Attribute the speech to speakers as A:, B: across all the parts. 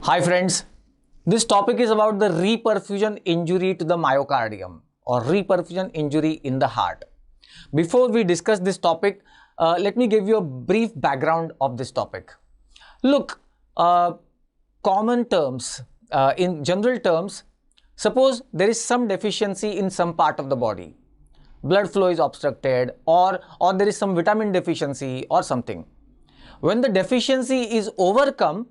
A: Hi friends, this topic is about the re-perfusion injury to the myocardium or re-perfusion injury in the heart. Before we discuss this topic, let me give you a brief background of this topic. Look, common terms, in general terms, suppose there is some deficiency in some part of the body. Blood flow is obstructed or there is some vitamin deficiency or something. When the deficiency is overcome,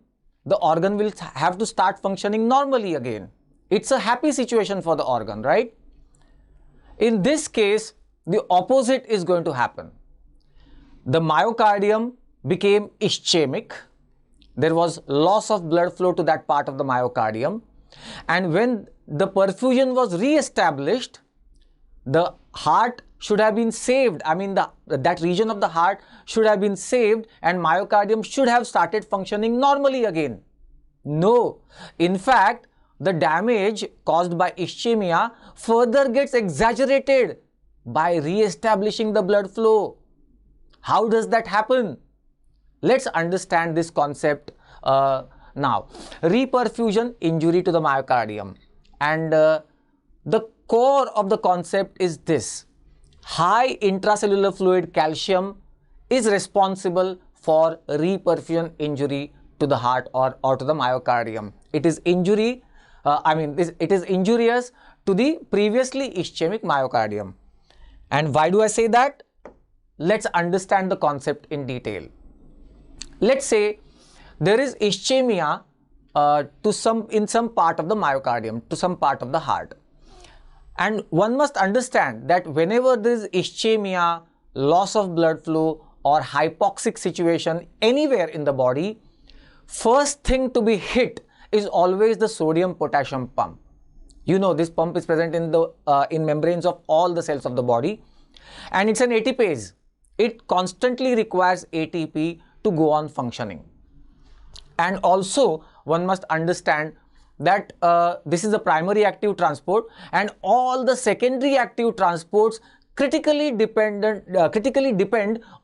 A: the organ will have to start functioning normally again. It's a happy situation for the organ, right? In this case, the opposite is going to happen. The myocardium became ischemic. There was loss of blood flow to that part of the myocardium. And when the perfusion was re-established, the heart should have been saved. I mean, that region of the heart should have been saved and myocardium should have started functioning normally again. No. In fact, the damage caused by ischemia further gets exaggerated by re-establishing the blood flow. How does that happen? Let's understand this concept now. Re-perfusion injury to the myocardium. And the core of the concept is this. High intracellular fluid calcium is responsible for re-perfusion injury to the heart or to the myocardium. It is injurious to the previously ischemic myocardium. And why do I say that? Let's understand the concept in detail. Let's say there is ischemia in some part of the myocardium, to some part of the heart. And one must understand that whenever there is ischemia, loss of blood flow or hypoxic situation anywhere in the body, first thing to be hit is always the sodium-potassium pump. You know, this pump is present in the membranes of all the cells of the body, and it's an ATPase. It constantly requires ATP to go on functioning. And also, one must understand that this is the primary active transport and all the secondary active transports critically depend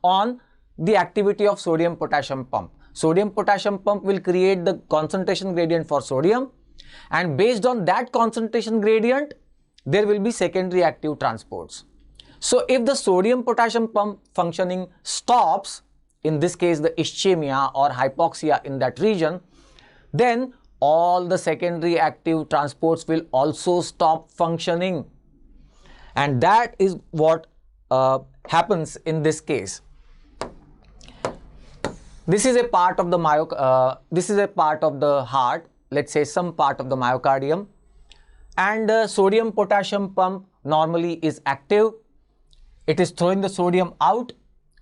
A: on the activity of sodium-potassium pump. Sodium-potassium pump will create the concentration gradient for sodium, and based on that concentration gradient, there will be secondary active transports. So if the sodium-potassium pump functioning stops, in this case the ischemia or hypoxia in that region, then all the secondary active transports will also stop functioning. And that is what happens in this case. This is a part of the heart, let's say some part of the myocardium, and sodium-potassium pump normally is active. It is throwing the sodium out,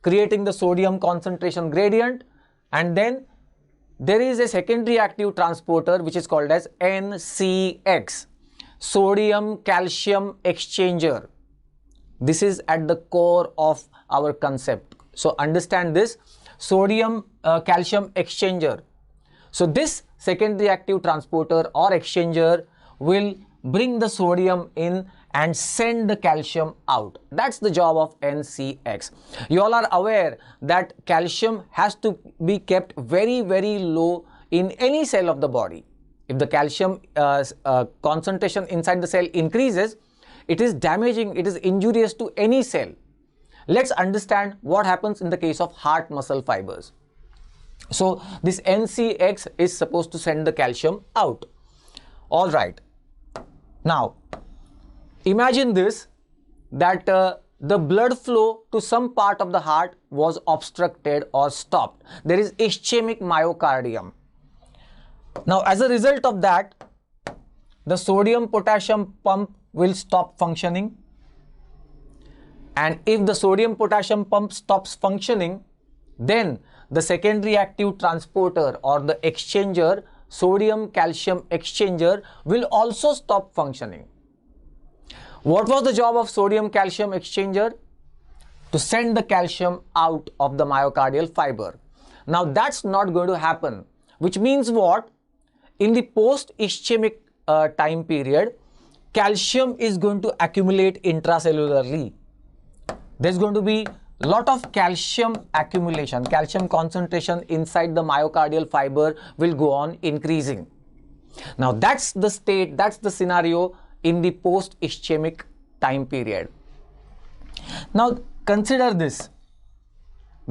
A: creating the sodium concentration gradient, and then there is a secondary active transporter which is called as NCX, sodium calcium exchanger. This is at the core of our concept. So understand this, sodium calcium exchanger. So this secondary active transporter or exchanger will bring the sodium in and send the calcium out. That's the job of NCX. You all are aware that calcium has to be kept very, very low in any cell of the body. If the calcium concentration inside the cell increases, it is damaging, it is injurious to any cell. Let's understand what happens in the case of heart muscle fibers. So this NCX is supposed to send the calcium out. All right. Now, imagine this, that the blood flow to some part of the heart was obstructed or stopped. There is ischemic myocardium. Now, as a result of that, the sodium-potassium pump will stop functioning. And if the sodium-potassium pump stops functioning, then the secondary active transporter or the exchanger, sodium-calcium exchanger, will also stop functioning. What was the job of sodium-calcium exchanger? To send the calcium out of the myocardial fiber. Now that's not going to happen, which means what? In the post-ischemic time period, calcium is going to accumulate intracellularly. There's going to be lot of calcium accumulation, calcium concentration inside the myocardial fiber will go on increasing. Now that's the state, that's the scenario in the post-ischemic time period. Now consider this.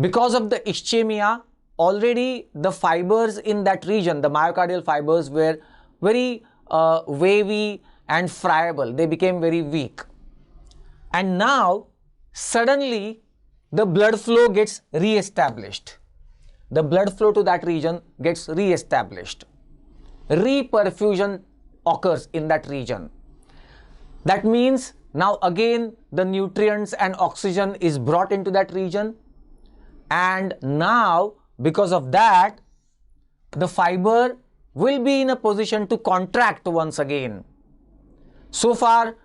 A: Because of the ischemia, already the fibers in that region, the myocardial fibers, were very wavy and friable. They became very weak. And now suddenly the blood flow gets re-established. The blood flow to that region gets re-established. Re-perfusion occurs in that region. That means now again the nutrients and oxygen is brought into that region, and now because of that the fiber will be in a position to contract once again. So far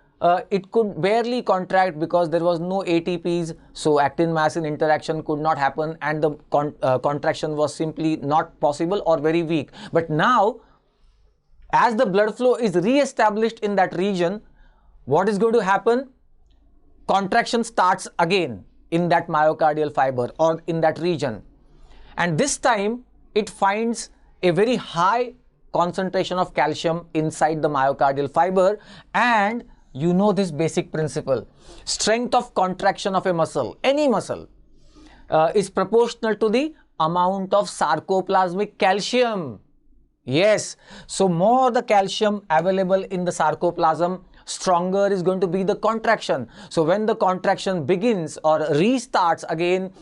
A: it could barely contract because there was no ATPs, so actin-myosin interaction could not happen, and the contraction was simply not possible or very weak. But now, as the blood flow is re-established in that region, what is going to happen? Contraction starts again in that myocardial fiber or in that region, and this time it finds a very high concentration of calcium inside the myocardial fiber. And you know this basic principle: strength of contraction of a muscle, any muscle, is proportional to the amount of sarcoplasmic calcium. Yes, so more the calcium available in the sarcoplasm, stronger is going to be the contraction. So when the contraction begins or restarts again,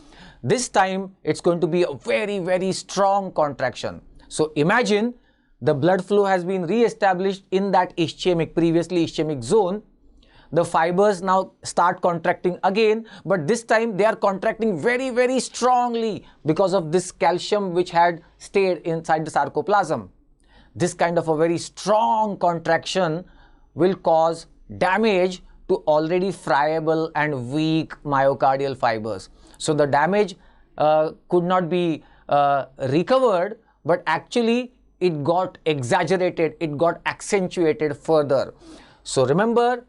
A: this time it's going to be a very, very strong contraction. So imagine the blood flow has been re-established in that ischemic, previously ischemic zone. The fibers now start contracting again, but this time they are contracting very, very strongly because of this calcium which had stayed inside the sarcoplasm. This kind of a very strong contraction will cause damage to already friable and weak myocardial fibers. So the damage could not be recovered, but actually it got exaggerated, it got accentuated further. So remember,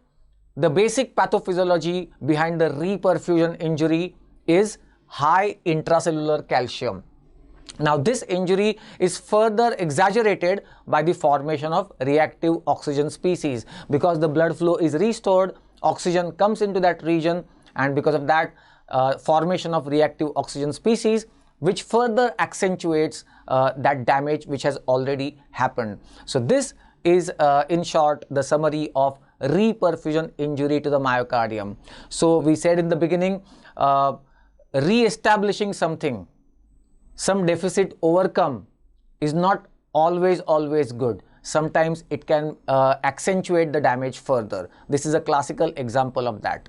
A: the basic pathophysiology behind the re-perfusion injury is high intracellular calcium. Now this injury is further exaggerated by the formation of reactive oxygen species. Because the blood flow is restored, oxygen comes into that region, and because of that formation of reactive oxygen species, which further accentuates that damage which has already happened. So this is in short the summary of re-perfusion injury to the myocardium. So we said in the beginning, re-establishing something, some deficit overcome, is not always good. Sometimes it can accentuate the damage further. This is a classical example of that.